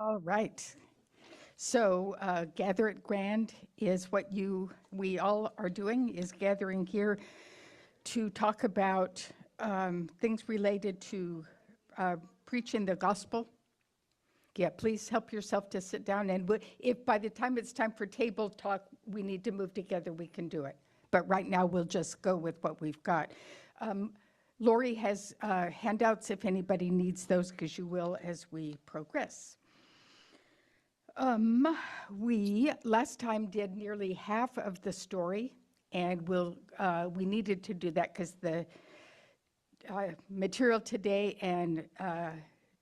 All right. So Gather at Grand is what we all are doing, is gathering here to talk about things related to preaching the gospel. Yeah, please help yourself to sit down. And if by the time it's time for table talk, we need to move together, we can do it. But right now, we'll just go with what we've got. Lori has handouts if anybody needs those, because you will as we progress. We last time did nearly half of the story, and we needed to do that because the material today and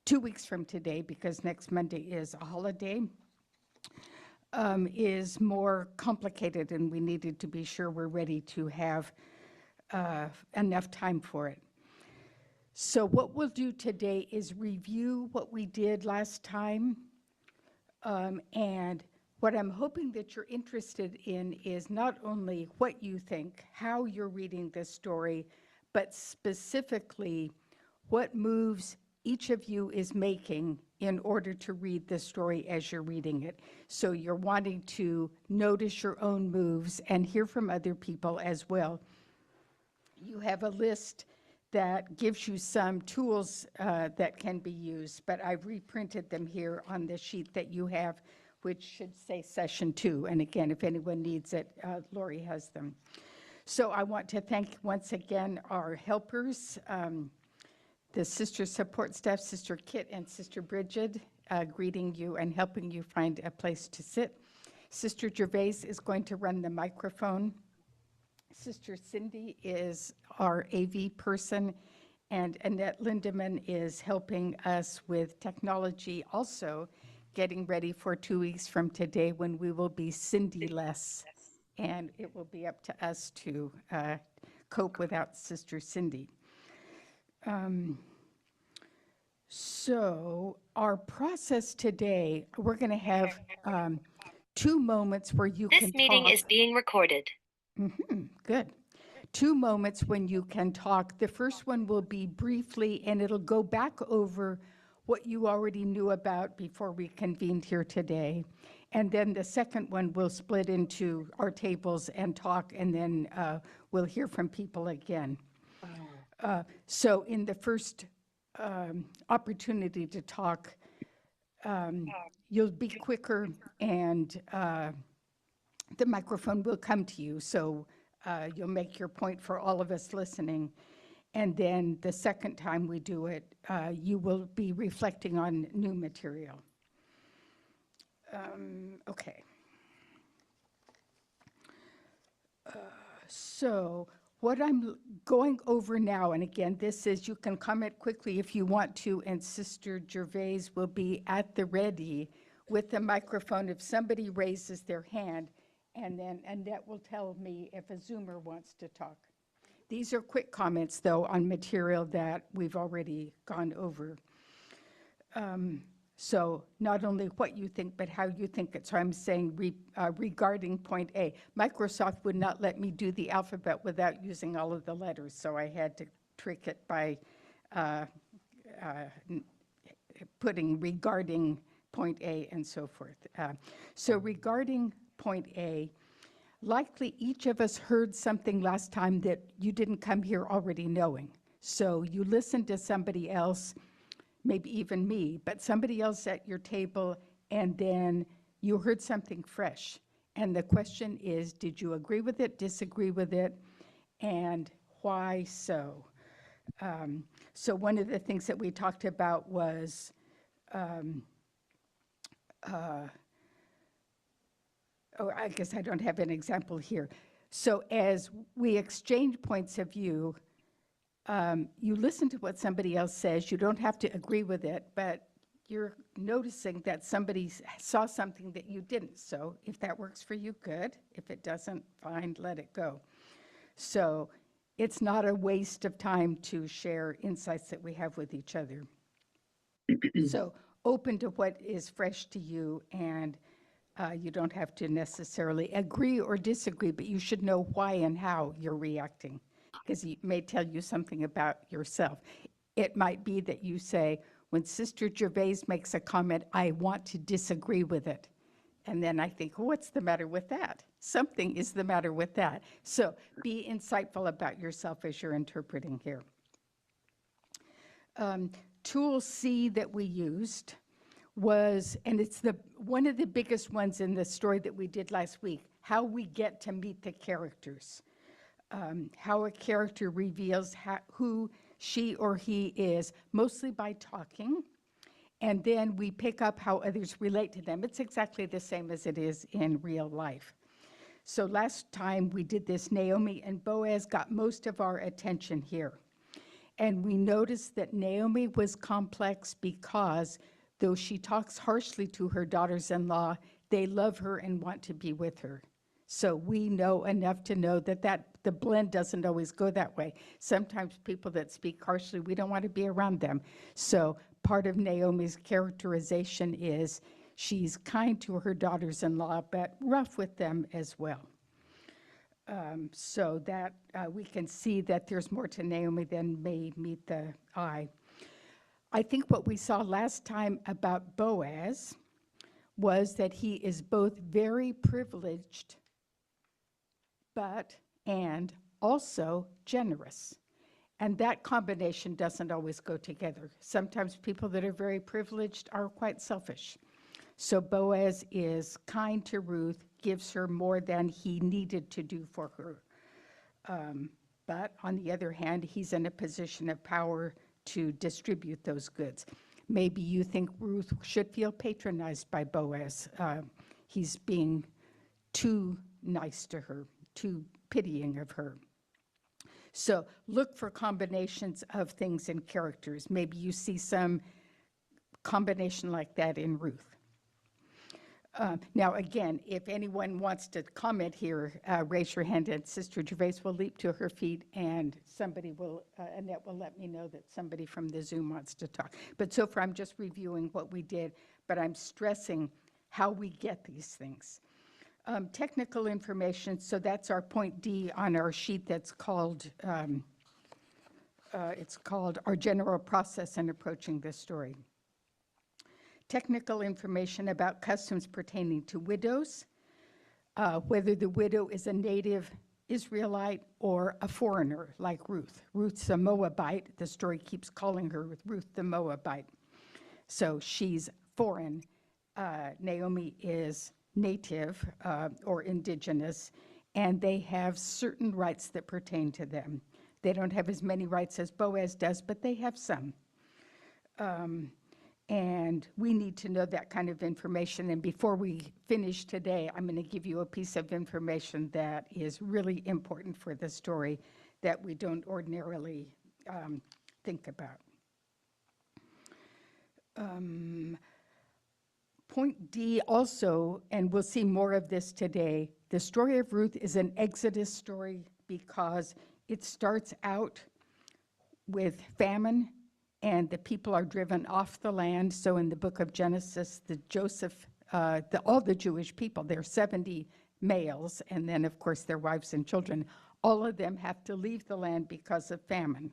2 weeks from today, because next Monday is a holiday, is more complicated, and we needed to be sure we're ready to have enough time for it. So what we'll do today is review what we did last time. And what I'm hoping that you're interested in is not only what you think, how you're reading this story, but specifically what moves each of you is making in order to read this story as you're reading it. So you're wanting to notice your own moves and hear from other people as well. You have a list that gives you some tools that can be used, but I've reprinted them here on the sheet that you have, which should say session 2. And again, if anyone needs it, Lori has them. So I want to thank once again our helpers, the sister support staff, Sister Kit and Sister Bridget, greeting you and helping you find a place to sit. Sister Gervais is going to run the microphone. Sister Cindy is our AV person, and Annette Lindemann is helping us with technology, also getting ready for 2 weeks from today when we will be Cindy-less, and it will be up to us to cope without Sister Cindy. So our process today, we're going to have 2 moments where you can talk. This meeting is being recorded. Good. 2 moments when you can talk. The first one will be briefly, and it'll go back over what you already knew about before we convened here today. And then the second one will split into our tables and talk, and then we'll hear from people again. So in the first opportunity to talk, you'll be quicker, and the microphone will come to you, so you'll make your point for all of us listening. And then the second time we do it, you will be reflecting on new material. Okay. So what I'm going over now, and again, this is, you can comment quickly if you want to, and Sister Gervais will be at the ready with the microphone if somebody raises their hand, and then Annette will tell me if a Zoomer wants to talk. These are quick comments, though, on material that we've already gone over. So not only what you think, but how you think it. So I'm saying regarding point A, Microsoft would not let me do the alphabet without using all of the letters, so I had to trick it by putting regarding point A and so forth. So regarding point A, likely each of us heard something last time that you didn't come here already knowing. So you listened to somebody else, maybe even me, but somebody else at your table, and then you heard something fresh. And the question is, did you agree with it, disagree with it, and why so? So one of the things that we talked about was I guess I don't have an example here. So as we exchange points of view, you listen to what somebody else says. You don't have to agree with it, but you're noticing that somebody saw something that you didn't. So if that works for you, good. If it doesn't, fine, let it go. So it's not a waste of time to share insights that we have with each other. So open to what is fresh to you, and you don't have to necessarily agree or disagree, but you should know why and how you're reacting, because it may tell you something about yourself. It might be that you say, When Sister Gervais makes a comment, I want to disagree with it. And then I think, what's the matter with that? Something is the matter with that. So be insightful about yourself as you're interpreting here. Tool C that we used was, and it's one of the biggest ones in the story that we did last week, how we get to meet the characters. How a character reveals who she or he is, mostly by talking, and then we pick up how others relate to them. It's exactly the same as it is in real life. So last time we did this, Naomi and Boaz got most of our attention here. And we noticed that Naomi was complex because though she talks harshly to her daughters-in-law, they love her and want to be with her. So we know enough to know that the blend doesn't always go that way. Sometimes people that speak harshly, we don't want to be around them. So part of Naomi's characterization is she's kind to her daughters-in-law, but rough with them as well. So that we can see that there's more to Naomi than may meet the eye. I think what we saw last time about Boaz was that he is both very privileged and also generous. And that combination doesn't always go together. Sometimes people that are very privileged are quite selfish. So Boaz is kind to Ruth, gives her more than he needed to do for her. But on the other hand, he's in a position of power to distribute those goods. Maybe you think Ruth should feel patronized by Boaz. He's being too nice to her, too pitying of her. So look for combinations of things in characters. Maybe you see some combination like that in Ruth. Now, again, if anyone wants to comment here, raise your hand, and Sister Gervais will leap to her feet, and Annette will let me know that somebody from the Zoom wants to talk. But so far, I'm just reviewing what we did, but I'm stressing how we get these things. Technical information, so that's our point D on our sheet that's called, it's called Our General Process in Approaching This Story. Technical information about customs pertaining to widows, whether the widow is a native Israelite or a foreigner like Ruth. Ruth's a Moabite. The story keeps calling her Ruth the Moabite. So she's foreign. Naomi is native or indigenous, and they have certain rights that pertain to them. They don't have as many rights as Boaz does, but they have some. And we need to know that kind of information. And before we finish today, I'm going to give you a piece of information that is really important for the story that we don't ordinarily think about. Point D also, and we'll see more of this today, the story of Ruth is an Exodus story because it starts out with famine and the people are driven off the land. So in the book of Genesis, all the Jewish people, there are 70 males, and then of course their wives and children, all of them have to leave the land because of famine.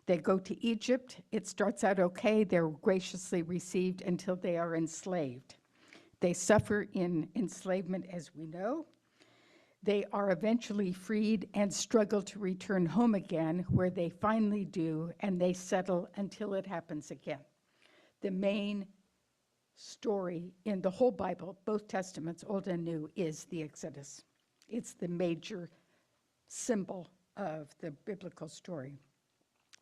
They go to Egypt. It starts out okay. They're graciously received until they are enslaved. They suffer in enslavement, as we know. They are eventually freed and struggle to return home again, where they finally do, and they settle until it happens again. The main story in the whole Bible, both Testaments, Old and New, is the Exodus. It's the major symbol of the biblical story.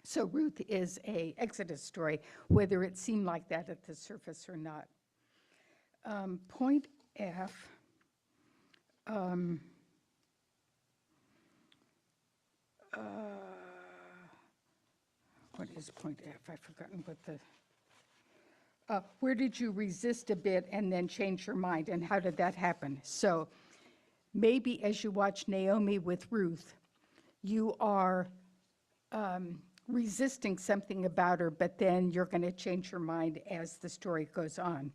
So Ruth is an Exodus story, whether it seemed like that at the surface or not. Point F. What is point F? I've forgotten what the... where did you resist a bit and then change your mind, and how did that happen? So maybe as you watch Naomi with Ruth, you are resisting something about her, but then you're going to change your mind as the story goes on.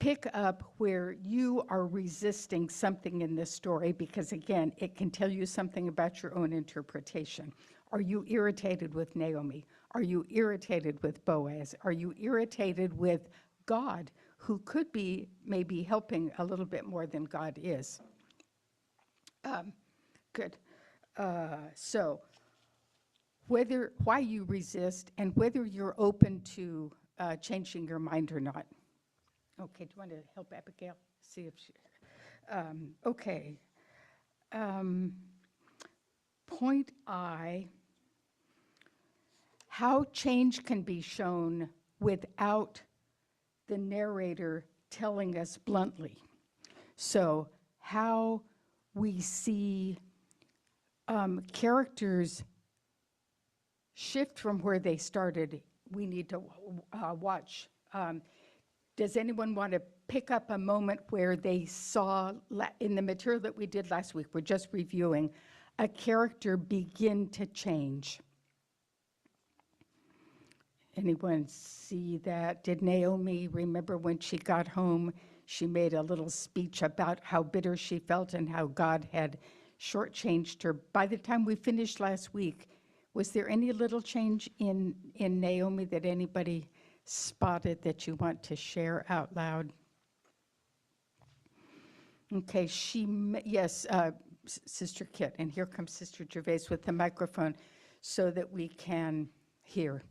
Pick up where you are resisting something in this story, because again, it can tell you something about your own interpretation. Are you irritated with Naomi? Are you irritated with Boaz? Are you irritated with God, who could be maybe helping a little bit more than God is? Good. So why you resist and whether you're open to changing your mind or not. Okay, do you want to help Abigail? See if she, okay. Point I, how change can be shown without the narrator telling us bluntly. So how we see characters shift from where they started, we need to watch. Does anyone want to pick up a moment where they saw, in the material that we did last week, we're just reviewing, a character begin to change? Anyone see that? Did Naomi remember when she got home, she made a little speech about how bitter she felt and how God had shortchanged her? By the time we finished last week, was there any little change in Naomi that anybody spotted that you want to share out loud? Okay, yes, Sister Kit, and here comes Sister Gervais with the microphone so that we can hear.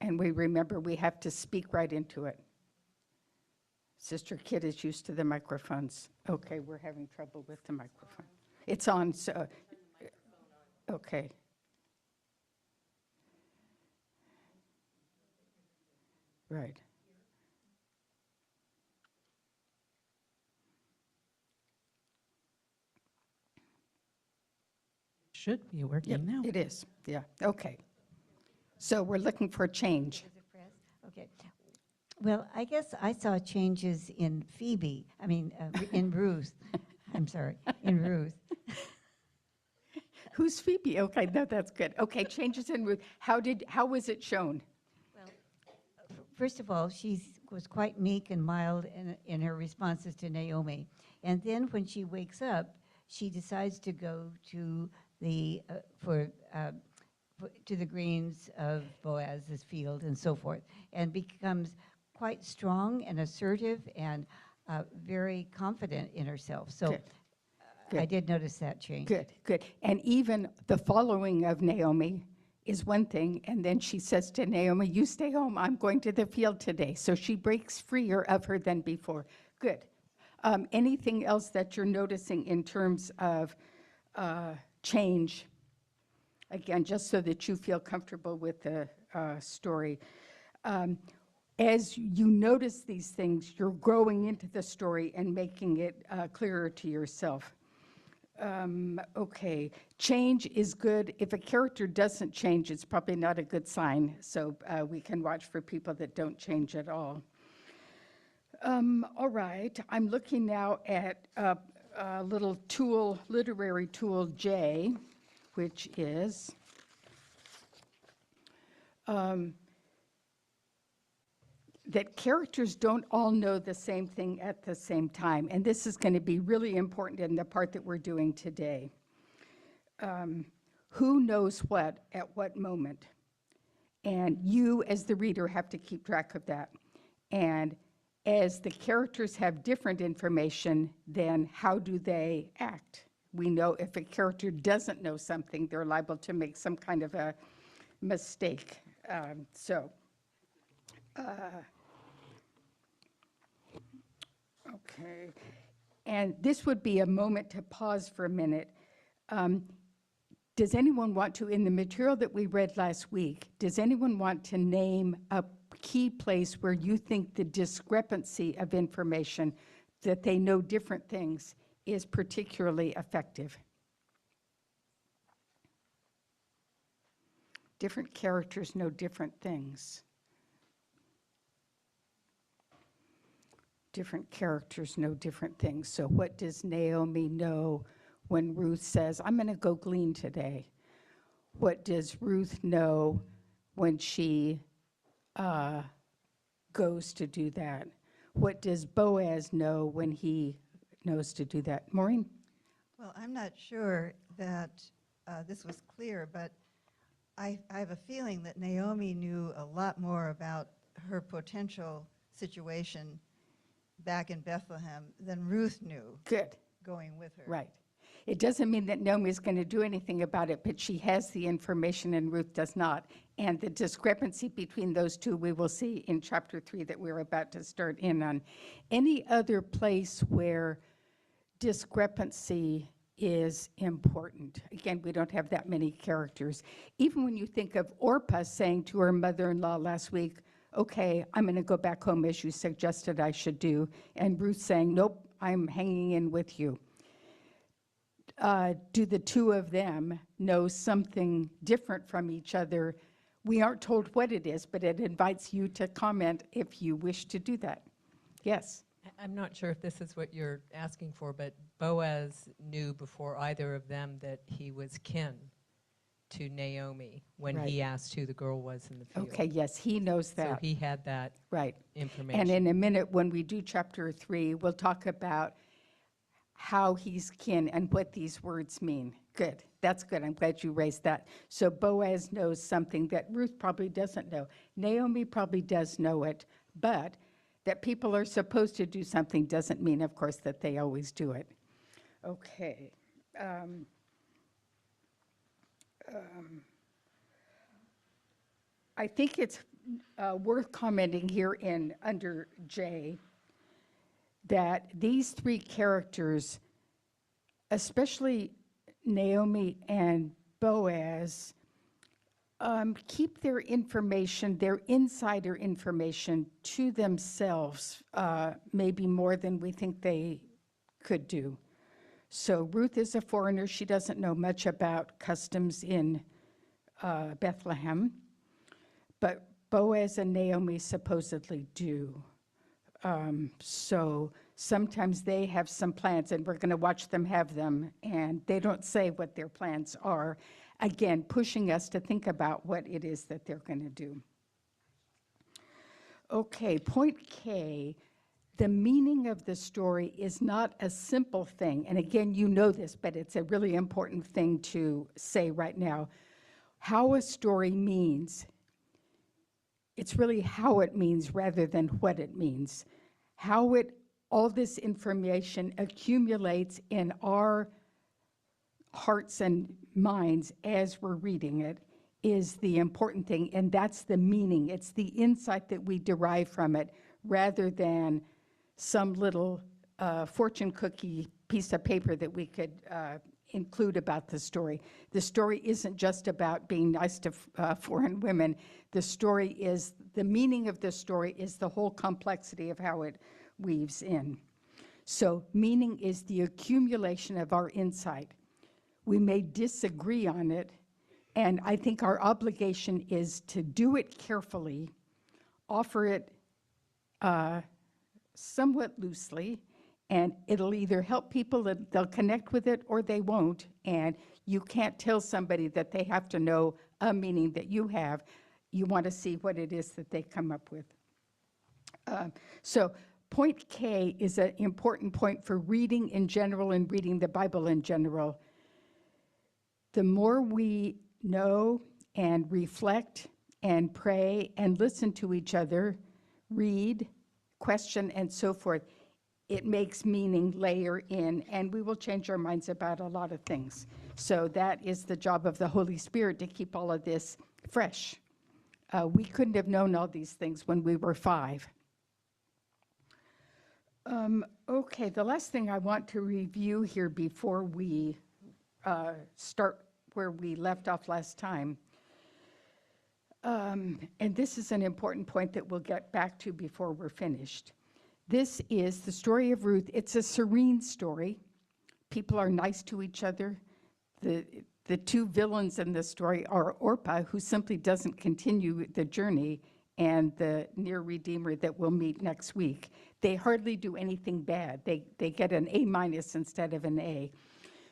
And we remember we have to speak right into it. Sister Kit is used to the microphones. Okay, we're having trouble with the microphone. It's on, so, okay. Right. Should be working Yep, now. it is, yeah, okay. So we're looking for change. Is it pressed? Okay. Well, I guess I saw changes in Phoebe, in Ruth. I'm sorry, in Ruth. Who's Phoebe? Okay, no, that's good. Okay, changes in Ruth. How was it shown? Well, first of all, she was quite meek and mild in her responses to Naomi. And then when she wakes up, she decides to go to the to the greens of Boaz's field and so forth, and becomes quite strong and assertive and very confident in herself. So Good. Good. I did notice that change. Good, good. And even the following of Naomi is one thing, and then she says to Naomi, you stay home, I'm going to the field today. So she breaks freer of her than before. Good. Anything else that you're noticing in terms of change? Again, just so that you feel comfortable with the story. As you notice these things, you're growing into the story and making it clearer to yourself. Okay, change is good. If a character doesn't change, it's probably not a good sign. So we can watch for people that don't change at all. All right, I'm looking now at a little tool, literary tool J, which is that characters don't all know the same thing at the same time. And this is going to be really important in the part that we're doing today. Who knows what at what moment? And you, as the reader, have to keep track of that. And as the characters have different information, then how do they act? We know if a character doesn't know something, they're liable to make some kind of a mistake. Okay. And this would be a moment to pause for a minute. Does anyone want to, in the material that we read last week, does anyone want to name a key place where you think the discrepancy of information, that they know different things, is particularly effective? Different characters know different things. Different characters know different things. So what does Naomi know when Ruth says, I'm going to go glean today? What does Ruth know when she goes to do that? What does Boaz know when he knows to do that? Maureen? Well, I'm not sure that this was clear, but I have a feeling that Naomi knew a lot more about her potential situation back in Bethlehem than Ruth knew Good, going with her. right. It doesn't mean that Naomi's going to do anything about it, but she has the information and Ruth does not. And the discrepancy between those two we will see in chapter 3 that we're about to start in on. Any other place where discrepancy is important? Again, we don't have that many characters. Even when you think of Orpah saying to her mother-in-law last week, okay, I'm going to go back home as you suggested I should do, and Ruth saying, nope, I'm hanging in with you. Do the two of them know something different from each other? We aren't told what it is, but it invites you to comment if you wish to do that. Yes. I'm not sure if this is what you're asking for, but Boaz knew before either of them that he was kin to Naomi when Right. he asked who the girl was in the field. Okay, yes, he knows So that. he had that Right. information. And in a minute, when we do chapter 3, we'll talk about how he's kin and what these words mean. Good. That's good. I'm glad you raised that. So Boaz knows something that Ruth probably doesn't know. Naomi probably does know it, but that people are supposed to do something doesn't mean, of course, that they always do it. Okay. I think it's worth commenting here in under J that these three characters, especially Naomi and Boaz, keep their information, their insider information, to themselves, maybe more than we think they could do. So Ruth is a foreigner. She doesn't know much about customs in Bethlehem, but Boaz and Naomi supposedly do. So sometimes they have some plans, and we're going to watch them have them, and they don't say what their plans are. Again, pushing us to think about what it is that they're going to do. Okay, point K, the meaning of the story is not a simple thing. And again, you know this, but it's a really important thing to say right now. How a story means, it's really how it means rather than what it means. How all this information accumulates in our hearts and minds as we're reading it is the important thing, and that's the meaning. It's the insight that we derive from it rather than some little fortune cookie piece of paper that we could include about the story. The story isn't just about being nice to foreign women. The meaning of the story is the whole complexity of how it weaves in. So meaning is the accumulation of our insight. We may disagree on it, and I think our obligation is to do it carefully, offer it somewhat loosely, and it'll either help people that they'll connect with it or they won't, and you can't tell somebody that they have to know a meaning that you have. You want to see what it is that they come up with. So point K is an important point for reading in general and reading the Bible in general. The more we know and reflect and pray and listen to each other, read, question, and so forth, it makes meaning layer in, and we will change our minds about a lot of things. So that is the job of the Holy Spirit, to keep all of this fresh. We couldn't have known all these things when we were 5. Okay, the last thing I want to review here before we start where we left off last time, and this is an important point that we'll get back to before we're finished. This is the story of Ruth. It's a serene story. People are nice to each other. The two villains in this story are Orpah, who simply doesn't continue the journey, and the near redeemer that we'll meet next week. They hardly do anything bad. They get an A- instead of an A.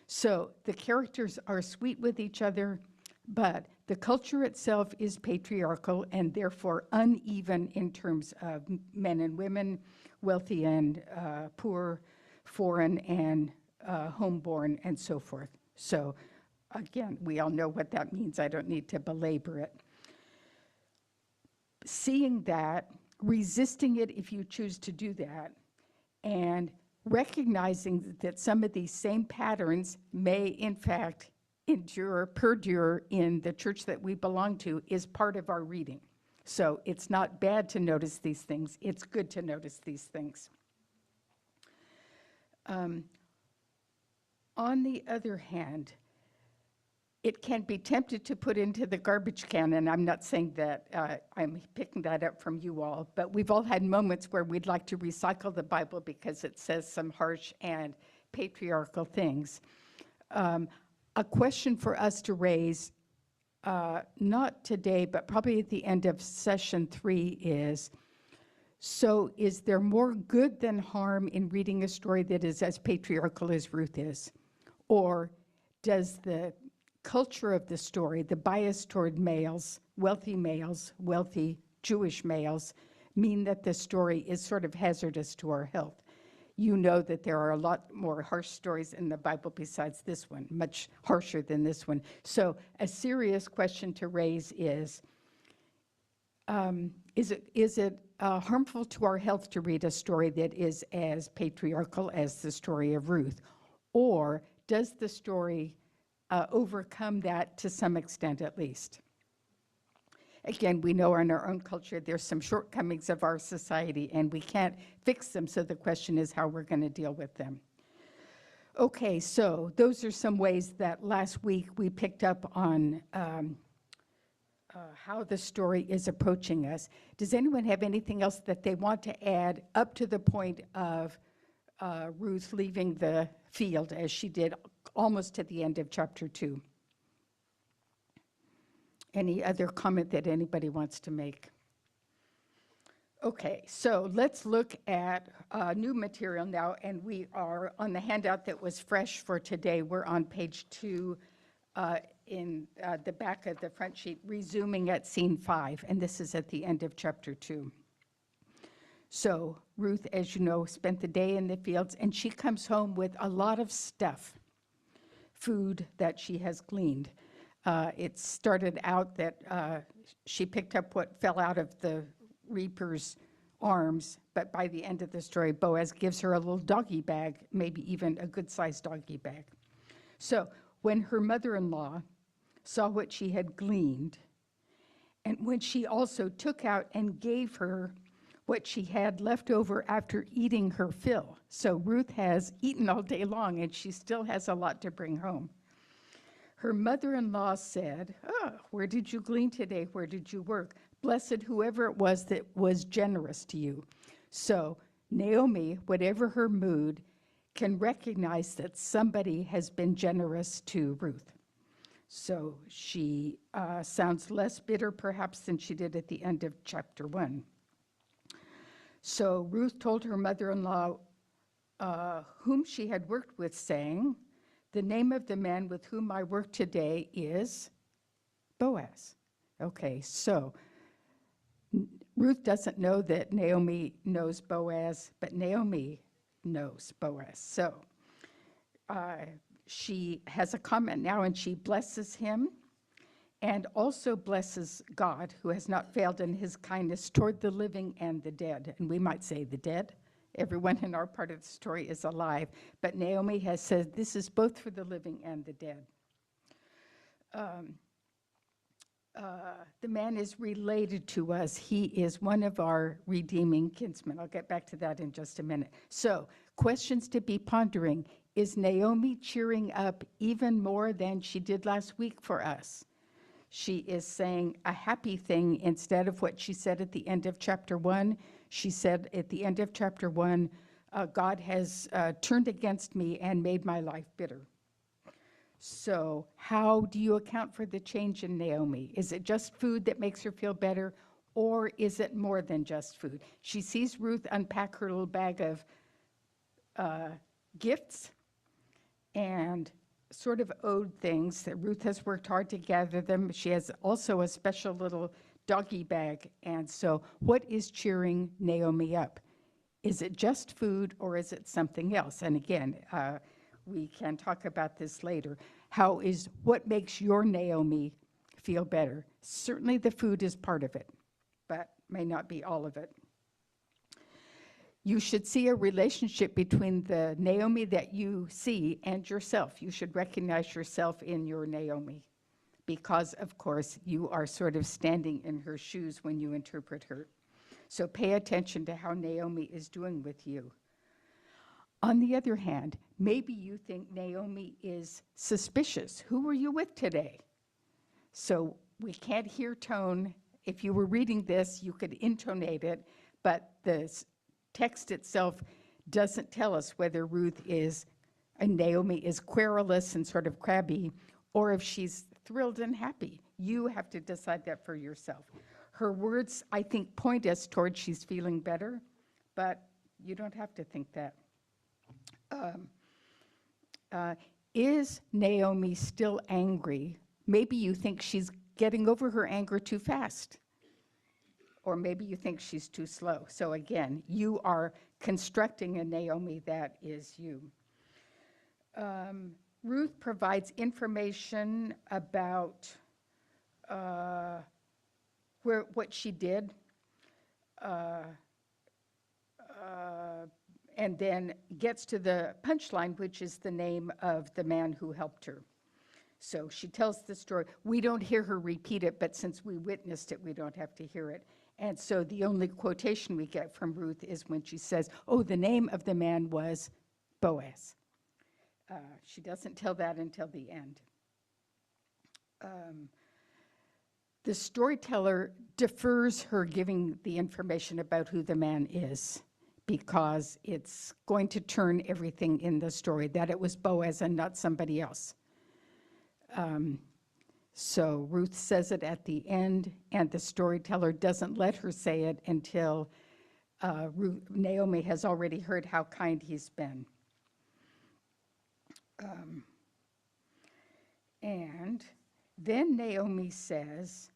So the characters are sweet with each other, but the culture itself is patriarchal and therefore uneven in terms of men and women, wealthy and poor, foreign and homeborn, and so forth. So Again, we all know what that means. I don't need to belabor it. Seeing that, resisting it if you choose to do that, and recognizing that some of these same patterns may, in fact, perdure in the church that we belong to is part of our reading. So it's not bad to notice these things. It's good to notice these things. On the other hand, it can be tempted to put into the garbage can, and I'm not saying that I'm picking that up from you all, but we've all had moments where we'd like to recycle the Bible because it says some harsh and patriarchal things. A question for us to raise, not today, but probably at the end of session 3 is, so is there more good than harm in reading a story that is as patriarchal as Ruth is? Or does the culture of the story, the bias toward males, wealthy Jewish males, mean that the story is sort of hazardous to our health? You know that there are a lot more harsh stories in the Bible besides this one, much harsher than this one. So a serious question to raise is it harmful to our health to read a story that is as patriarchal as the story of Ruth? Or does the story overcome that to some extent at least? Again, we know in our own culture there's some shortcomings of our society and we can't fix them, so the question is how we're going to deal with them. Okay, so those are some ways that last week we picked up on how the story is approaching us. Does anyone have anything else that they want to add up to the point of Ruth leaving the field as she did almost to the end of chapter 2? Any other comment that anybody wants to make? Okay, so let's look at new material now, and we are on the handout that was fresh for today. We're on page 2 in the back of the front sheet, resuming at scene 5, and this is at the end of chapter 2. So Ruth, as you know, spent the day in the fields, and she comes home with a lot of stuff, food that she has gleaned. It started out that she picked up what fell out of the reaper's arms, but by the end of the story, Boaz gives her a little doggy bag, maybe even a good-sized doggy bag. So when her mother-in-law saw what she had gleaned, and when she also took out and gave her what she had left over after eating her fill. So Ruth has eaten all day long, and she still has a lot to bring home. Her mother-in-law said, "Oh, where did you glean today? Where did you work? Blessed whoever it was that was generous to you." So Naomi, whatever her mood, can recognize that somebody has been generous to Ruth. So she sounds less bitter perhaps than she did at the end of chapter 1. So Ruth told her mother-in-law whom she had worked with, saying, "The name of the man with whom I work today is Boaz." Okay, so Ruth doesn't know that Naomi knows Boaz, but Naomi knows Boaz. So she has a comment now, and she blesses him and also blesses God, who has not failed in his kindness toward the living and the dead. And we might say the dead. Everyone in our part of the story is alive, but Naomi has said this is both for the living and the dead. The man is related to us. He is one of our redeeming kinsmen. I'll get back to that in just a minute. So, questions to be pondering. Is Naomi cheering up even more than she did last week for us? She is saying a happy thing instead of what she said at the end of chapter 1. She said at the end of chapter 1, God has turned against me and made my life bitter. So how do you account for the change in Naomi? Is it just food that makes her feel better, or is it more than just food? She sees Ruth unpack her little bag of gifts and sort of owed things that Ruth has worked hard to gather them. She has also a special little doggy bag. And so what is cheering Naomi up? Is it just food, or is it something else? And again, we can talk about this later. what makes your Naomi feel better? Certainly the food is part of it, but may not be all of it. You should see a relationship between the Naomi that you see and yourself. You should recognize yourself in your Naomi because, of course, you are sort of standing in her shoes when you interpret her. So pay attention to how Naomi is doing with you. On the other hand, maybe you think Naomi is suspicious. Who were you with today? So we can't hear tone. If you were reading this, you could intonate it, but the text itself doesn't tell us whether Naomi is querulous and sort of crabby, or if she's thrilled and happy. You have to decide that for yourself. Her words, I think, point us towards she's feeling better, but you don't have to think that. Is Naomi still angry? Maybe you think she's getting over her anger too fast. Or maybe you think she's too slow. So again, you are constructing a Naomi that is you. Ruth provides information about what she did, and then gets to the punchline, which is the name of the man who helped her. So she tells the story. We don't hear her repeat it, but since we witnessed it, we don't have to hear it. And so the only quotation we get from Ruth is when she says, oh, the name of the man was Boaz. She doesn't tell that until the end. The storyteller defers her giving the information about who the man is because it's going to turn everything in the story, that it was Boaz and not somebody else. So Ruth says it at the end, and the storyteller doesn't let her say it until Naomi has already heard how kind he's been. And then Naomi says,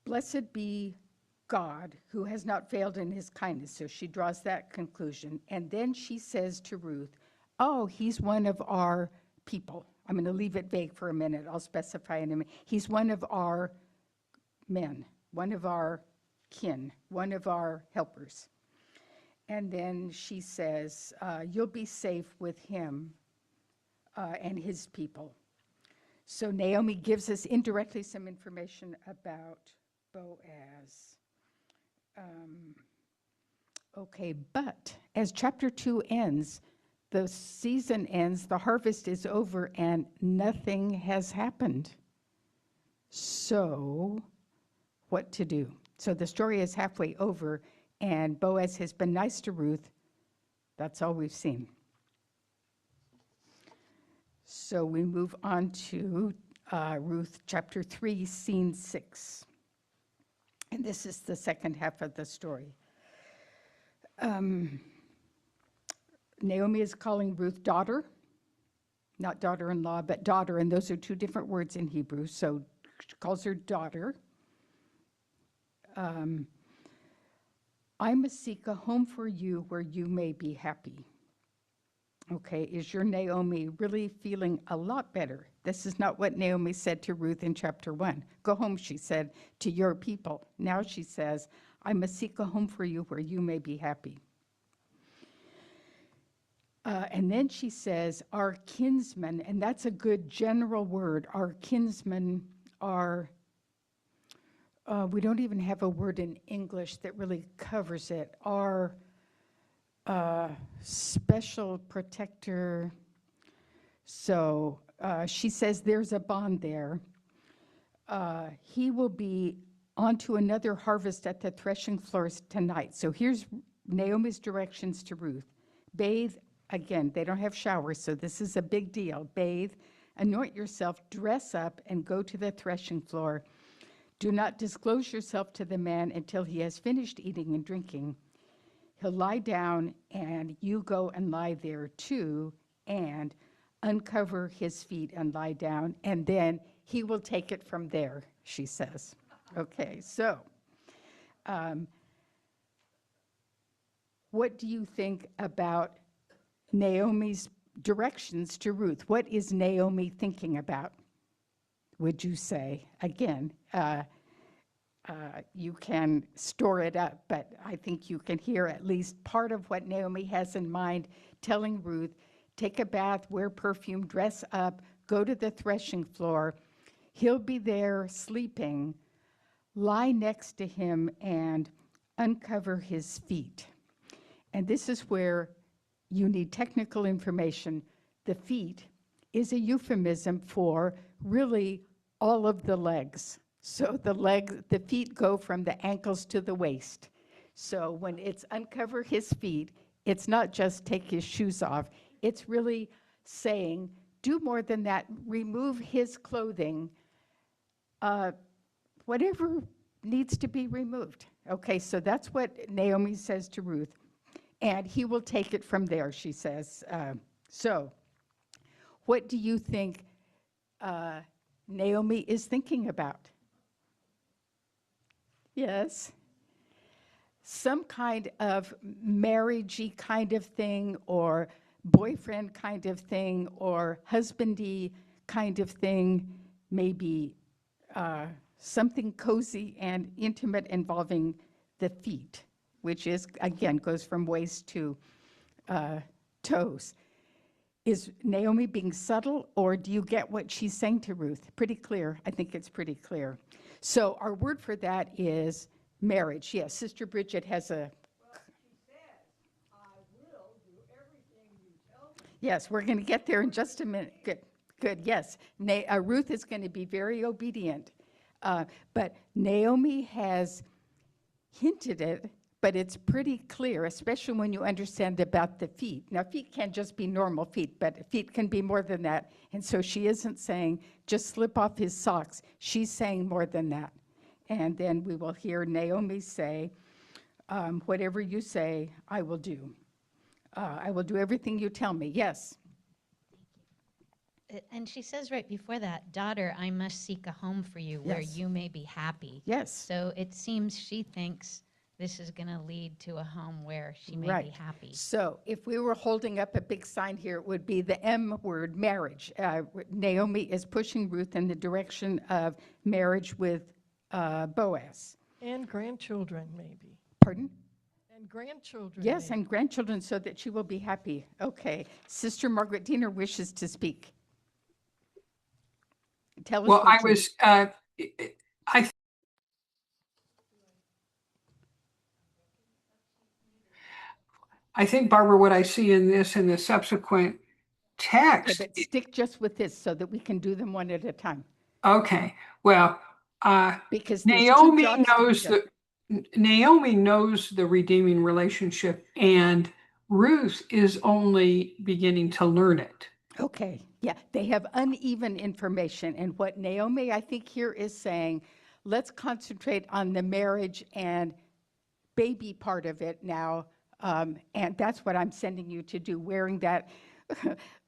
blessed be God who has not failed in his kindness. So she draws that conclusion. And then she says to Ruth, oh, he's one of our people. I'm going to leave it vague for a minute. I'll specify in a minute. He's one of our men, one of our kin, one of our helpers. And then she says, you'll be safe with him and his people. So Naomi gives us indirectly some information about Boaz. Okay, but as chapter 2 ends, the season ends, the harvest is over, and nothing has happened. So what to do? So the story is halfway over, and Boaz has been nice to Ruth. That's all we've seen. So we move on to Ruth chapter 3, scene 6. And this is the second half of the story. Naomi is calling Ruth daughter, not daughter-in-law, but daughter, and those are two different words in Hebrew, so she calls her daughter. I must seek a home for you where you may be happy. Okay, is your Naomi really feeling a lot better? This is not what Naomi said to Ruth in chapter 1. Go home, she said, to your people. Now she says, I must seek a home for you where you may be happy. And then she says, our kinsmen, and that's a good general word. Our kinsmen are, we don't even have a word in English that really covers it. Our special protector. So she says there's a bond there. He will be onto another harvest at the threshing floors tonight. So here's Naomi's directions to Ruth. Bathe. Again, they don't have showers, so this is a big deal. Bathe, anoint yourself, dress up, and go to the threshing floor. Do not disclose yourself to the man until he has finished eating and drinking. He'll lie down, and you go and lie there too, and uncover his feet and lie down, and then he will take it from there, she says. Okay, so what do you think about Naomi's directions to Ruth? What is Naomi thinking about, would you say? Again, you can store it up, but I think you can hear at least part of what Naomi has in mind, telling Ruth, take a bath, wear perfume, dress up, go to the threshing floor. He'll be there sleeping. Lie next to him and uncover his feet. And this is where you need technical information. The feet is a euphemism for really all of the legs. So the feet go from the ankles to the waist. So when it's uncover his feet, it's not just take his shoes off. It's really saying, do more than that. Remove his clothing, whatever needs to be removed. Okay, so that's what Naomi says to Ruth. And he will take it from there, she says. So what do you think Naomi is thinking about? Yes? Some kind of marriagey kind of thing, or boyfriend kind of thing, or husbandy kind of thing, maybe something cozy and intimate involving the feet, which is, again, goes from waist to toes. Is Naomi being subtle, or do you get what she's saying to Ruth? Pretty clear. I think it's pretty clear. So our word for that is marriage. Yes, Sister Bridget has a... Yes, we're going to get there in just a minute. Good, yes. Ruth is going to be very obedient. But Naomi has hinted it, but it's pretty clear, especially when you understand about the feet. Now, feet can't just be normal feet, but feet can be more than that. And so she isn't saying, just slip off his socks. She's saying more than that. And then we will hear Naomi say, whatever you say, I will do. I will do everything you tell me. Yes. And she says right before that, daughter, I must seek a home for you where Yes. you may be happy. Yes. So it seems she thinks this is going to lead to a home where she may Right. be happy. So if we were holding up a big sign here, it would be the M word, marriage. Naomi is pushing Ruth in the direction of marriage with Boaz. And grandchildren, maybe. Pardon? And grandchildren. Yes, maybe. and grandchildren, so that she will be happy. Okay. Sister Margaret Diener wishes to speak. Tell us Well, what I think, Barbara, what I see in this and the subsequent Okay, text, but stick just with this so that we can do them one at a time. okay, well, Because there's two Naomi jobs to be knows done. Naomi knows the redeeming relationship, and Ruth is only beginning to learn it. Okay, yeah, they have uneven information. And what Naomi, I think, here is saying, let's concentrate on the marriage and baby part of it now. And that's what I'm sending you to do, wearing that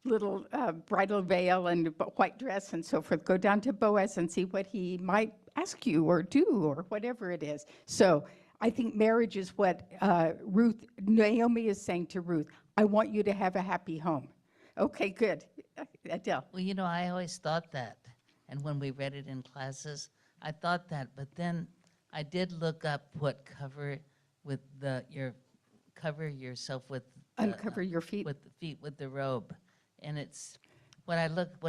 little bridal veil and white dress and so forth. Go down to Boaz and see what he might ask you or do or whatever it is. So I think marriage is what Naomi is saying to Ruth. I want you to have a happy home. Okay, good. Adele. Well, you know, I always thought that, and when we read it in classes, I thought that, but then I did look up what cover yourself with Uncover your feet. with the feet with the robe, and it's what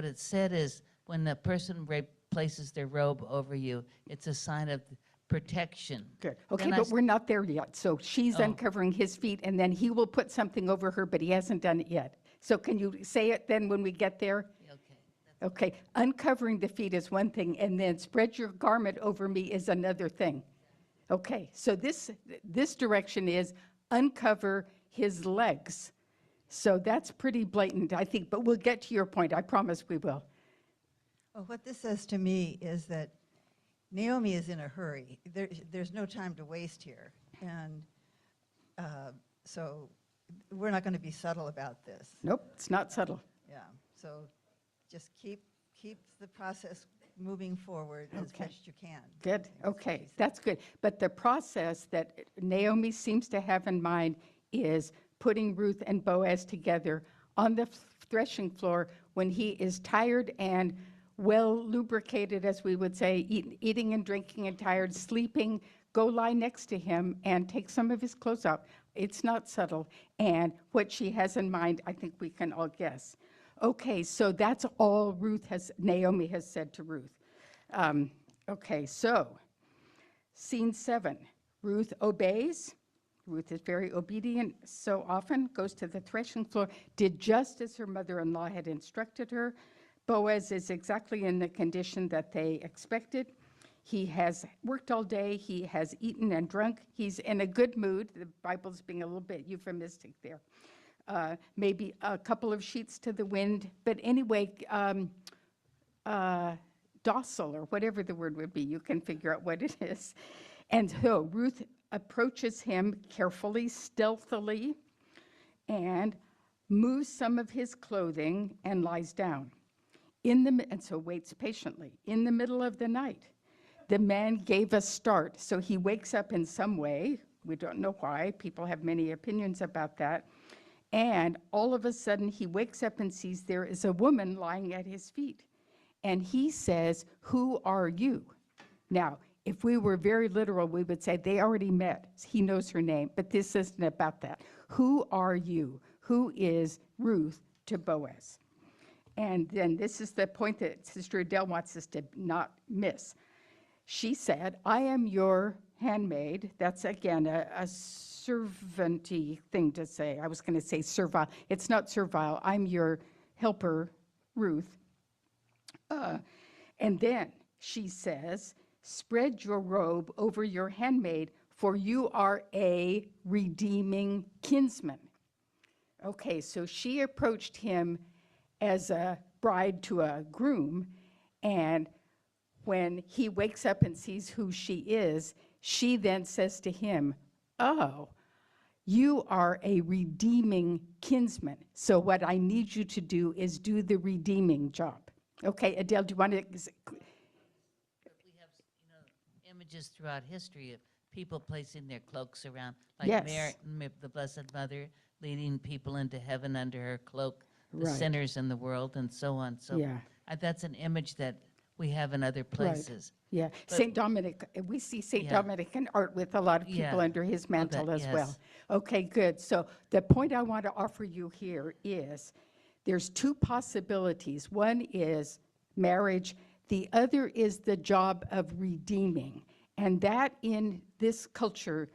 it said is when the person places their robe over you, it's a sign of protection. Good. Okay, Then I but s- we're not there yet. So she's Oh. uncovering his feet, and then he will put something over her, but he hasn't done it yet. So can you say it then when we get there? Okay. Okay, uncovering the feet is one thing, and then spread your garment over me is another thing. Okay, so this direction is uncover his legs. So that's pretty blatant, I think, but we'll get to your point. I promise we will. Well, what this says to me is that Naomi is in a hurry. There's no time to waste here. And so we're not going to be subtle about this. Nope, it's not subtle. Yeah, so just keep the process moving forward as Okay. best you can. Good, okay, that's good. But the process that Naomi seems to have in mind is putting Ruth and Boaz together on the threshing floor when he is tired and well lubricated, as we would say, eating and drinking and tired, sleeping. Go lie next to him and take some of his clothes off. It's not subtle. And what she has in mind, I think we can all guess. Okay, so that's all Naomi has said to Ruth. Okay, so scene 7. Ruth obeys. Ruth is very obedient so often, goes to the threshing floor, did just as her mother-in-law had instructed her. Boaz is exactly in the condition that they expected. He has worked all day. He has eaten and drunk. He's in a good mood. The Bible's being a little bit euphemistic there. Maybe a couple of sheets to the wind. But anyway, docile, or whatever the word would be. You can figure out what it is. And so Ruth approaches him carefully, stealthily, and moves some of his clothing and lies down. And so waits patiently. In the middle of the night, the man gave a start. So he wakes up in some way. We don't know why. People have many opinions about that. And all of a sudden, he wakes up and sees there is a woman lying at his feet. And he says, "Who are you?" Now, if we were very literal, we would say they already met. He knows her name, but this isn't about that. Who are you? Who is Ruth to Boaz? And then this is the point that Sister Adele wants us to not miss. She said, "I am your handmaid." That's, again, a servant-y thing to say. I was going to say servile. It's not servile. "I'm your helper, Ruth." And then she says, "Spread your robe over your handmaid, for you are a redeeming kinsman." Okay, so she approached him as a bride to a groom, and when he wakes up and sees who she is, she then says to him, "Oh, you are a redeeming kinsman. So what I need you to do is do the redeeming job." Okay, Adele, do you want to? We have, images throughout history of people placing their cloaks around, like Yes. the Blessed Mother, leading people into heaven under her cloak, the Right. sinners in the world, and so on. So Yeah. That's an image that we have in other places. Yeah, St. Dominic, we see St. Yeah. Dominic in art with a lot of people Yeah. under his mantle as well. yes. Okay, good. So the point I want to offer you here is there's two possibilities. One is marriage. The other is the job of redeeming. And that in this culture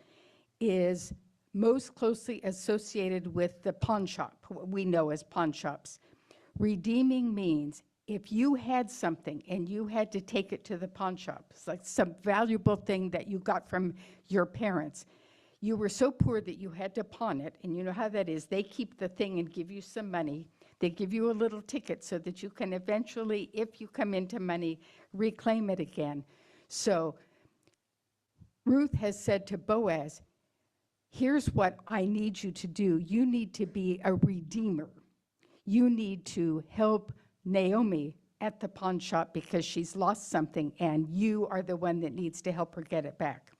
is most closely associated with the pawn shop, what we know as pawn shops. Redeeming means if you had something and you had to take it to the pawn shop, it's like some valuable thing that you got from your parents, you were so poor that you had to pawn it, and you know how that is. They keep the thing and give you some money. They give you a little ticket so that you can eventually, if you come into money, reclaim it again. So Ruth has said to Boaz, "Here's what I need you to do. You need to be a redeemer. You need to help Naomi at the pawn shop because she's lost something, and you are the one that needs to help her get it back."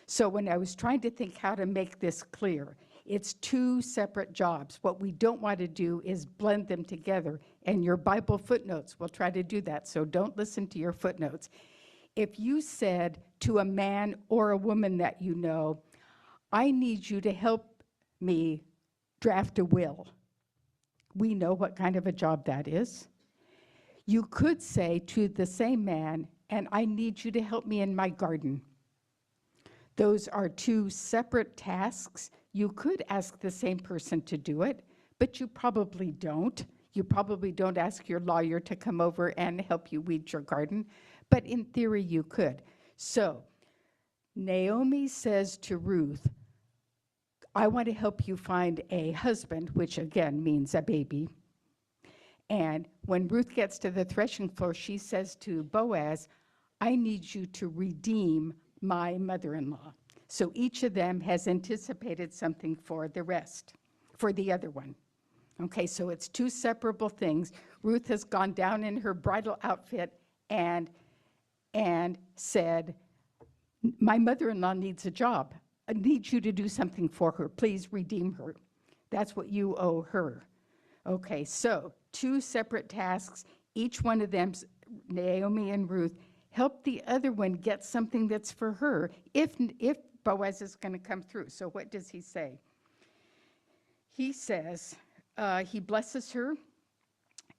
So when I was trying to think how to make this clear, it's two separate jobs. What we don't want to do is blend them together, and your Bible footnotes will try to do that, so don't listen to your footnotes. If you said to a man or a woman that you know, "I need you to help me draft a will," we know what kind of a job that is. You could say to the same man, "And I need you to help me in my garden." Those are two separate tasks. You could ask the same person to do it, but you probably don't. You probably don't ask your lawyer to come over and help you weed your garden, but in theory you could. So Naomi says to Ruth, "I want to help you find a husband," which again means a baby. And when Ruth gets to the threshing floor, she says to Boaz, "I need you to redeem my mother-in-law." So each of them has anticipated something for the rest, for the other one. Okay, so it's two separable things. Ruth has gone down in her bridal outfit and said, "My mother-in-law needs a job. needs you to do something for her. Please redeem her. That's what you owe her. Okay, so 2 separate tasks. Each one of them, Naomi and Ruth, help the other one get something that's for her if Boaz is going to come through. So what does he say? He says, he blesses her,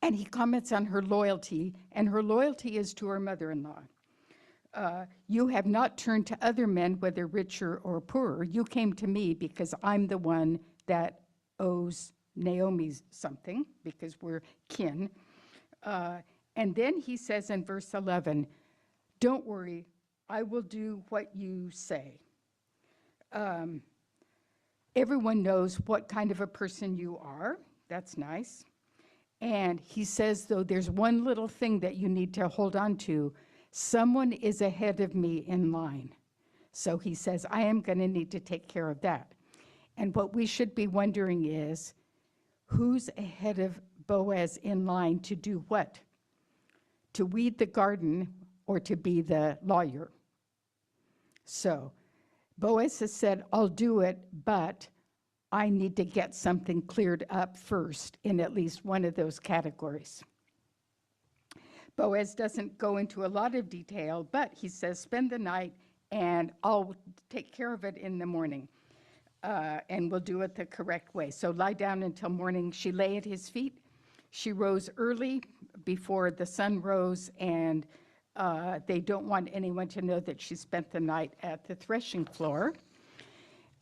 and he comments on her loyalty, and her loyalty is to her mother-in-law. You have not turned to other men, whether richer or poorer. You came to me because I'm the one that owes Naomi something, because we're kin. And then he says in verse 11, don't worry, I will do what you say. Everyone knows what kind of a person you are. That's nice. And he says, though, there's one little thing that you need to hold on to. Someone is ahead of me in line. So he says, I am going to need to take care of that. And what we should be wondering is, who's ahead of Boaz in line to do what? To weed the garden or to be the lawyer? So Boaz has said, I'll do it, but I need to get something cleared up first in at least one of those categories. Boaz doesn't go into a lot of detail, but he says, spend the night and I'll take care of it in the morning. And we'll do it the correct way. So lie down until morning. She lay at his feet. She rose early before the sun rose, and they don't want anyone to know that she spent the night at the threshing floor.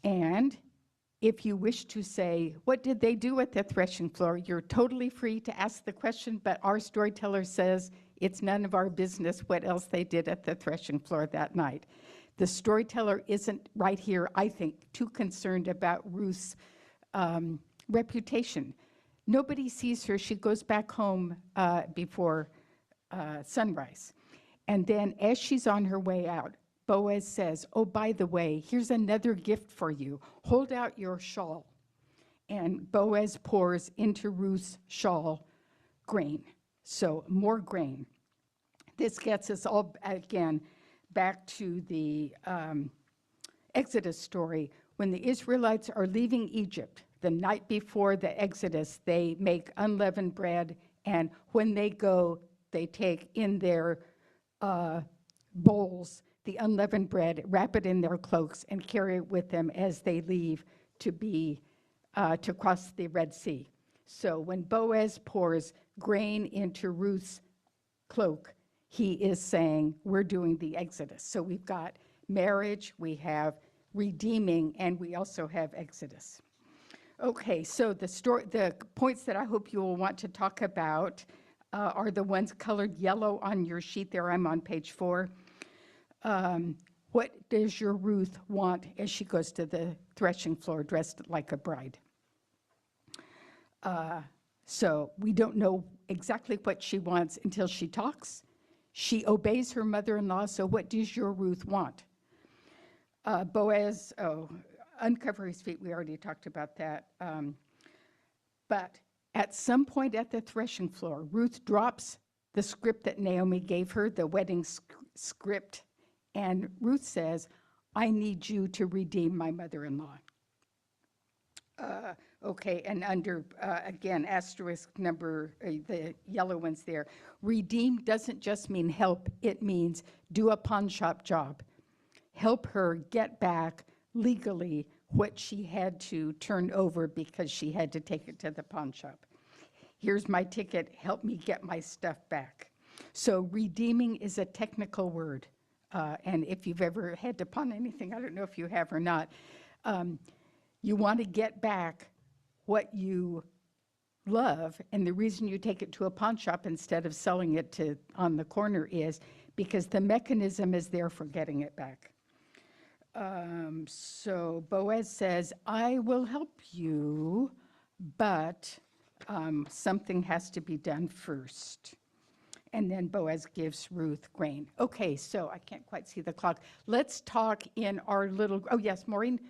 And if you wish to say, what did they do at the threshing floor? You're totally free to ask the question, but our storyteller says it's none of our business what else they did at the threshing floor that night. The storyteller isn't right here, I think, too concerned about Ruth's reputation. Nobody sees her. She goes back home before sunrise. And then as she's on her way out, Boaz says, oh, by the way, here's another gift for you. Hold out your shawl. And Boaz pours into Ruth's shawl grain. So more grain. This gets us all, again, back to the Exodus story. When the Israelites are leaving Egypt, the night before the Exodus, they make unleavened bread, and when they go, they take in their bowls the unleavened bread, wrap it in their cloaks, and carry it with them as they leave to cross the Red Sea. So when Boaz pours grain into Ruth's cloak, he is saying, we're doing the Exodus. So we've got marriage, we have redeeming, and we also have Exodus. Okay, so the points that I hope you will want to talk about are the ones colored yellow on your sheet there. I'm on page 4. What does your Ruth want as she goes to the threshing floor dressed like a bride? So we don't know exactly what she wants until she talks. She obeys her mother-in-law, so what does your Ruth want? Boaz, uncover his feet, we already talked about that. But at some point at the threshing floor, Ruth drops the script that Naomi gave her, the wedding script, and Ruth says, I need you to redeem my mother-in-law. Okay, and under, again, asterisk number, the yellow ones there. Redeem doesn't just mean help, it means do a pawn shop job. Help her get back legally what she had to turn over because she had to take it to the pawn shop. Here's my ticket, help me get my stuff back. So redeeming is a technical word. And if you've ever had to pawn anything, I don't know if you have or not, you want to get back what you love, and the reason you take it to a pawn shop instead of selling it on the corner is because the mechanism is there for getting it back. So Boaz says, I will help you, but something has to be done first. And then Boaz gives Ruth grain. Okay, so I can't quite see the clock. Let's talk in our little, oh yes, Maureen?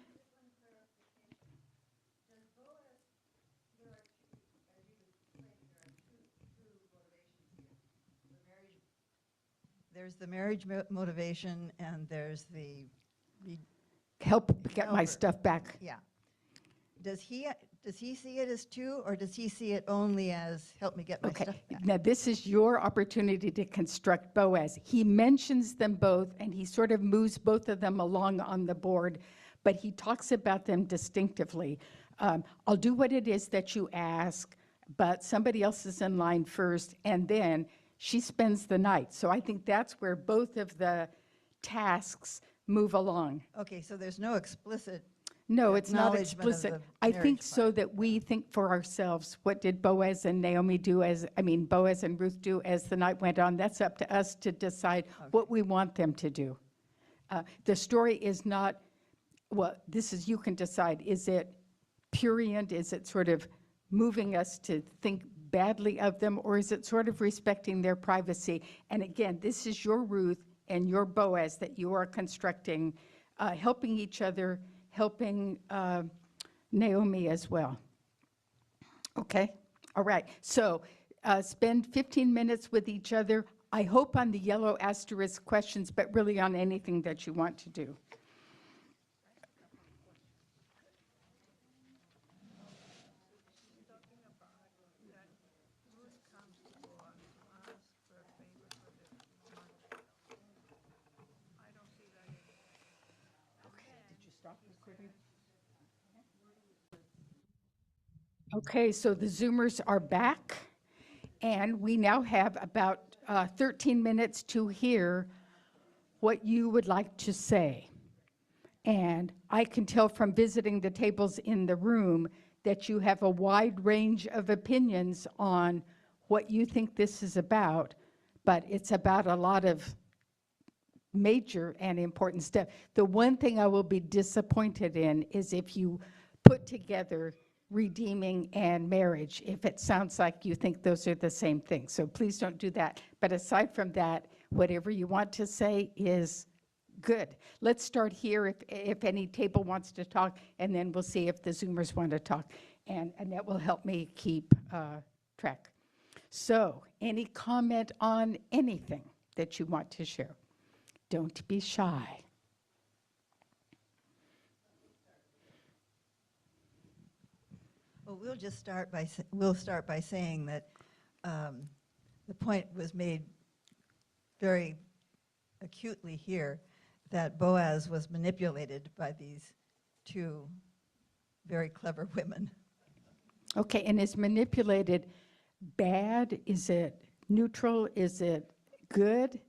There's the marriage motivation, and there's the help get Help my her. stuff back. Yeah. Does he see it as two, or does he see it only as, help me get my Okay, stuff back? now this is your opportunity to construct Boaz. He mentions them both, and he sort of moves both of them along on the board, but he talks about them distinctively. I'll do what it is that you ask, but somebody else is in line first, and then she spends the night. So I think that's where both of the tasks move along. Okay, so there's no explicit, No, it's not Acknowledgement of explicit. the I think marriage so part. that we think for ourselves, what did Boaz and Naomi do Boaz and Ruth do as the night went on? That's up to us to decide what we want them to do. The story is not, well, you can decide, is it prurient? Is it sort of moving us to think badly of them, or is it sort of respecting their privacy? And again, this is your Ruth and your Boaz that you are constructing, helping each other, helping Naomi as well. Okay? All right. So spend 15 minutes with each other. I hope on the yellow asterisk questions, but really on anything that you want to do. Okay, so the Zoomers are back, and we now have about 13 minutes to hear what you would like to say. And I can tell from visiting the tables in the room that you have a wide range of opinions on what you think this is about, but it's about a lot of major and important stuff. The one thing I will be disappointed in is if you put together redeeming and marriage, if it sounds like you think those are the same thing. So please don't do that. But aside from that, whatever you want to say is good. Let's start here if any table wants to talk, and then we'll see if the Zoomers want to talk. And that will help me keep track. So any comment on anything that you want to share? Don't be shy. well, we'll start by saying that the point was made very acutely here that Boaz was manipulated by these two very clever women. Okay, and is manipulated bad? Is it neutral? Is it good?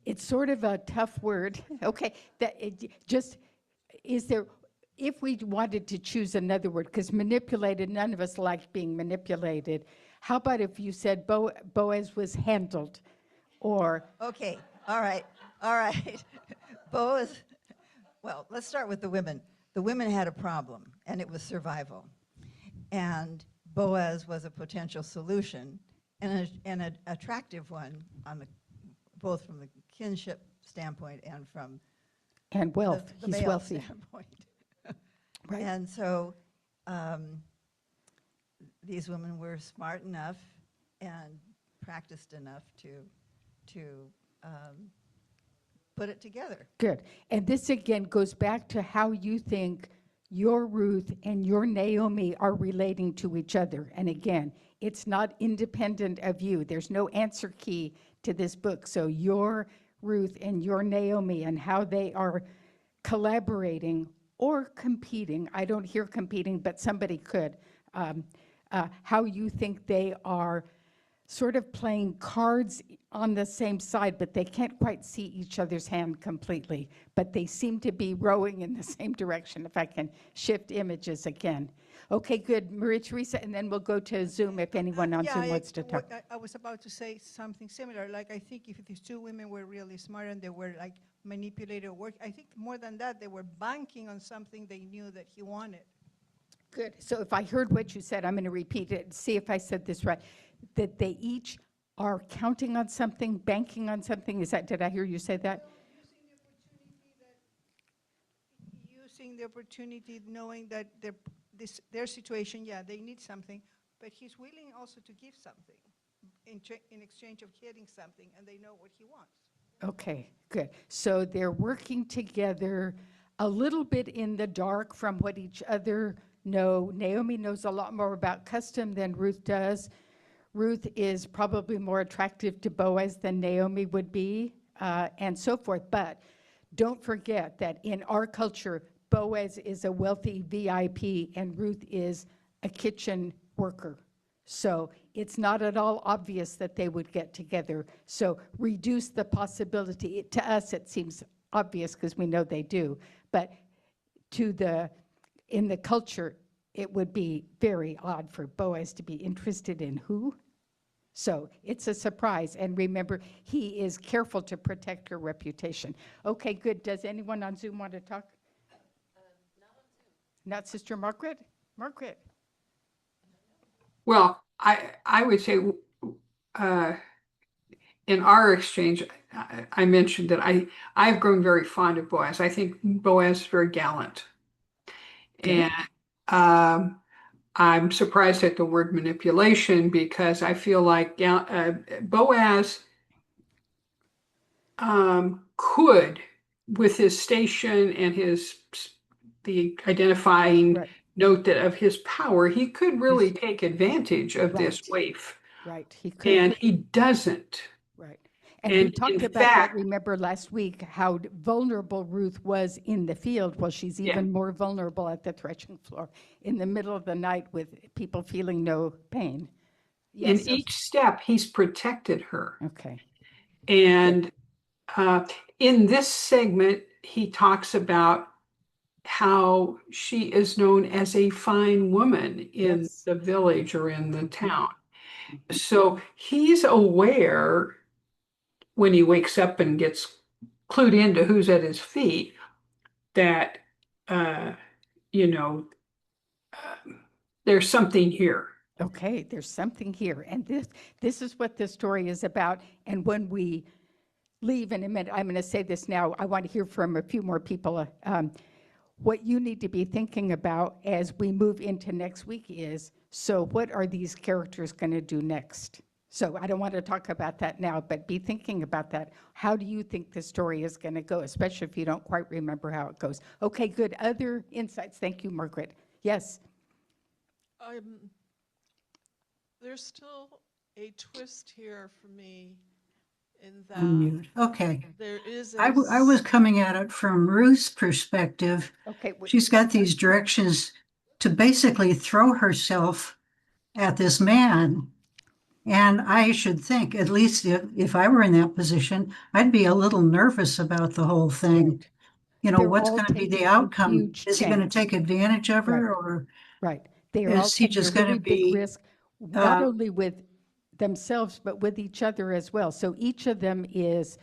It's sort of a tough word. Okay, if we wanted to choose another word, because manipulated, none of us like being manipulated. How about if you said Boaz was handled, or Okay, all right. Boaz, well, let's start with the women. The women had a problem, and it was survival. And Boaz was a potential solution, and an attractive one, both from the kinship standpoint and from and wealth? the He's male wealthy, standpoint. right? And so these women were smart enough and practiced enough to put it together. Good. And this again goes back to how you think your Ruth and your Naomi are relating to each other. And again, it's not independent of you. There's no answer key to this book. So your Ruth and your Naomi and how they are collaborating or competing. I don't hear competing, but somebody could. How you think they are sort of playing cards on the same side, but they can't quite see each other's hand completely. But they seem to be rowing in the same direction, if I can shift images again. Okay, good. Maria Teresa, and then we'll go to Zoom if anyone on Zoom wants to talk. I was about to say something similar. Like, I think if these two women were really smart and they were like manipulated or work, I think more than that, they were banking on something they knew that he wanted. Good. So if I heard what you said, I'm going to repeat it, see if I said this right. That they each are counting on something, banking on something. Did I hear you say that? Using the opportunity, knowing that their situation, yeah, they need something, but he's willing also to give something in exchange of getting something, and they know what he wants. Okay, good. So they're working together a little bit in the dark from what each other know. Naomi knows a lot more about custom than Ruth does. Ruth is probably more attractive to Boaz than Naomi would be, and so forth. But don't forget that in our culture, Boaz is a wealthy VIP and Ruth is a kitchen worker. So it's not at all obvious that they would get together. So reduce the possibility. To us, it seems obvious because we know they do. But in the culture, it would be very odd for Boaz to be interested in who? So it's a surprise. And remember, he is careful to protect her reputation. Okay, good. Does anyone on Zoom want to talk? Not Sister Margaret? Margaret? Well, I would say in our exchange, I mentioned that I've grown very fond of Boaz. I think Boaz is very gallant. Okay. And I'm surprised at the word manipulation because I feel like Boaz could, with his station and the identifying Right. note that of his power, he could really take advantage of this Right. waif, Right. He could. and he doesn't. Right. And we And talked in about fact, that, remember last week, how vulnerable Ruth was in the field. Well, she's even more vulnerable at the threshing floor in the middle of the night with people feeling no pain. in Yes. each step, he's protected her. Okay. And in this segment, he talks about how she is known as a fine woman in Yes. the village or in the town. So he's aware when he wakes up and gets clued into who's at his feet that, you know, there's something here. Okay, there's something here. And this is what this story is about. And when we leave in a minute, I'm going to say this now. I want to hear from a few more people. What you need to be thinking about as we move into next week is, so what are these characters going to do next? So I don't want to talk about that now, but be thinking about that. How do you think the story is going to go, especially if you don't quite remember how it goes? Okay, good. Other insights? Thank you, Margaret. Yes. There's still a twist here for me in that Unmute. Okay. there is I was coming at it from Ruth's perspective. Okay. She's got these directions to basically throw herself at this man. And I should think, at least if I were in that position, I'd be a little nervous about the whole thing. Right. You know, They're what's all going to be taking the a outcome? huge Is he going to chance. take advantage of her, Right. or Right. They are all is he taking just a going really to big be risk, not only with themselves, but with each other as well. So each of them is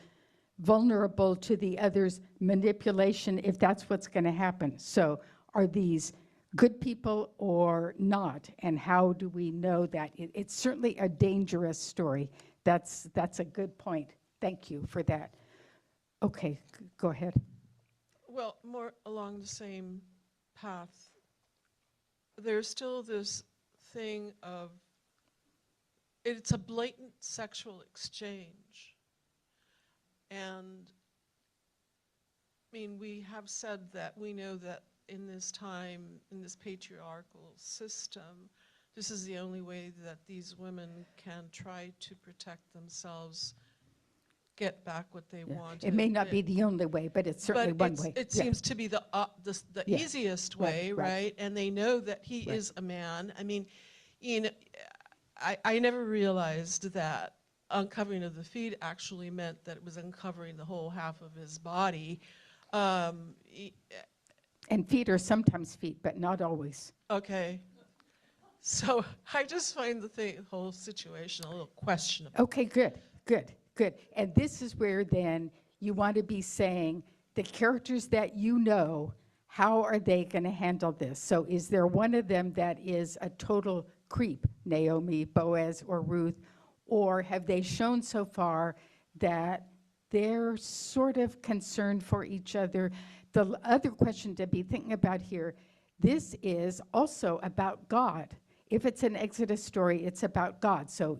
vulnerable to the other's manipulation if that's what's going to happen. So are these good people or not? And how do we know that? It's certainly a dangerous story. That's a good point. Thank you for that. Okay, go ahead. Well, more along the same path. There's still this thing of it's a blatant sexual exchange. And I mean, we have said that we know that in this time, in this patriarchal system, this is the only way that these women can try to protect themselves, get back what they want. It may not be the only way, but it's certainly one way. It Yeah. seems to be the Yeah. easiest Right, way, right. right? And they know that he Right. is a man. I mean, you know, I never realized that uncovering of the feet actually meant that it was uncovering the whole half of his body. And feet are sometimes feet, but not always. Okay. So I just find the whole situation a little questionable. Okay, good. And this is where then you want to be saying the characters that you know, how are they going to handle this? So is there one of them that is a total creep, Naomi, Boaz, or Ruth? Or have they shown so far that they're sort of concerned for each other? The other question to be thinking about here, this is also about God. If it's an Exodus story, it's about God. So,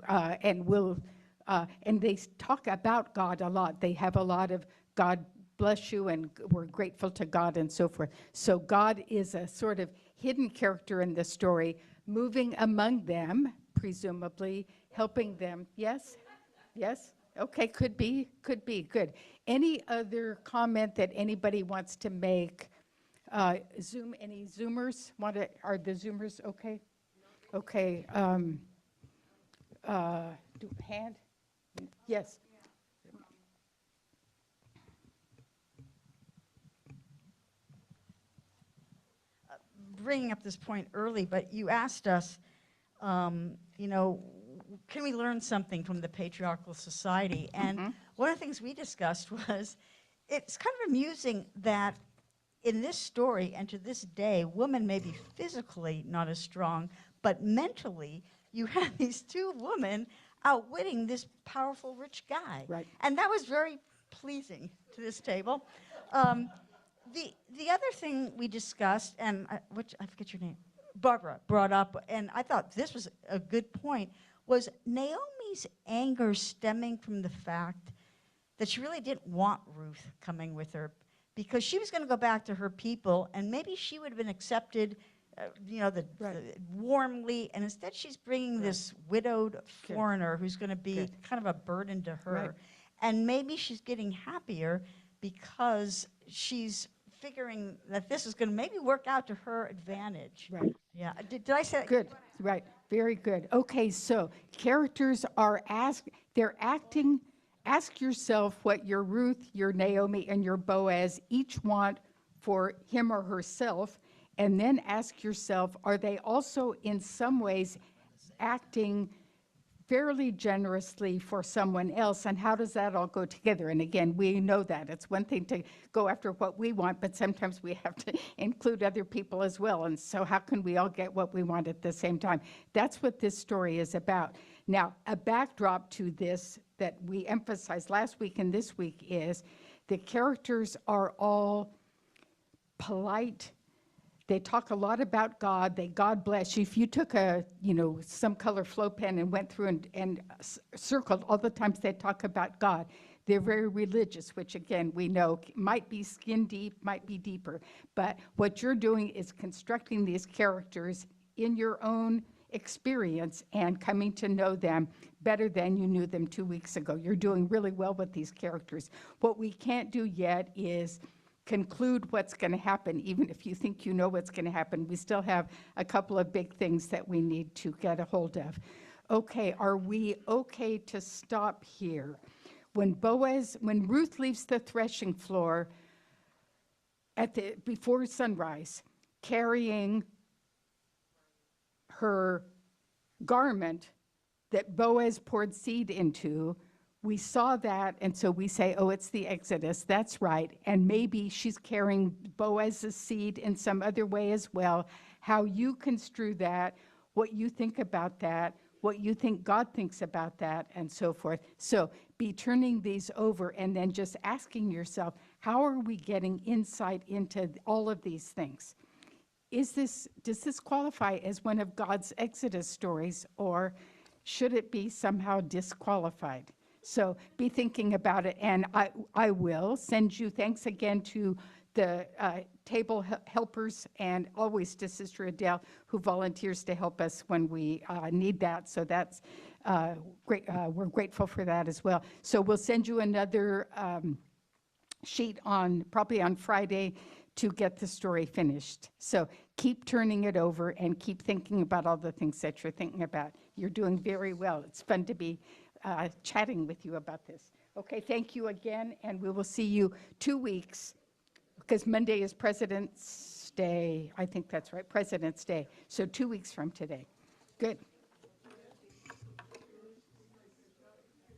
and they talk about God a lot. They have a lot of God bless you and we're grateful to God and so forth. So God is a sort of hidden character in the story, moving among them, presumably helping them. Yes? Yes? Okay, could be, good. Any other comment that anybody wants to make? Any Zoomers? Are the Zoomers okay? Okay. Hand? Yes. Bringing up this point early, but you asked us, you know, can we learn something from the patriarchal society? And one of the things we discussed was it's kind of amusing that in this story and to this day, women may be physically not as strong, but mentally, you have these two women outwitting this powerful rich guy. Right. And that was very pleasing to this table. The other thing we discussed, and I forget your name, Barbara brought up, and I thought this was a good point, was Naomi's anger stemming from the fact that she really didn't want Ruth coming with her because she was going to go back to her people, and maybe she would have been accepted, warmly, and instead she's bringing this widowed foreigner who's going to be kind of a burden to her. Right. And maybe she's getting happier because she's figuring that this is going to maybe work out to her advantage. Right. Yeah. Did I say that? Good, right, very good. Okay, so characters are they're acting, ask yourself what your Ruth, your Naomi, and your Boaz each want for him or herself, and then ask yourself, are they also in some ways acting fairly generously for someone else, and how does that all go together? And again, we know that. It's one thing to go after what we want, but sometimes we have to include other people as well. And so how can we all get what we want at the same time? That's what this story is about. Now, a backdrop to this that we emphasized last week and this week is the characters are all polite. They talk a lot about God. God bless you. If you took some color flow pen and went through and circled all the times they talk about God, they're very religious, which again, we know might be skin deep, might be deeper. But what you're doing is constructing these characters in your own experience and coming to know them better than you knew them 2 weeks ago. You're doing really well with these characters. What we can't do yet is conclude what's going to happen. Even if you think you know what's going to happen, we still have a couple of big things that we need to get a hold of. Okay, are we okay to stop here? When Ruth leaves the threshing floor before sunrise, carrying her garment that Boaz poured seed into, we saw that, and so we say, oh, it's the Exodus. That's right. And maybe she's carrying Boaz's seed in some other way as well. How you construe that, what you think about that, what you think God thinks about that, and so forth. So be turning these over and then just asking yourself, how are we getting insight into all of these things? Does this qualify as one of God's Exodus stories, or should it be somehow disqualified? So be thinking about it, and I will send you thanks again to the table helpers and always to Sister Adele, who volunteers to help us when we need that. So that's great. We're grateful for that as well. So we'll send you another sheet probably on Friday to get the story finished. So keep turning it over and keep thinking about all the things that you're thinking about. You're doing very well. It's fun to be chatting with you about this. Okay, thank you again, and we will see you 2 weeks, because Monday is President's Day. I think that's right, President's Day. So 2 weeks from today. Good.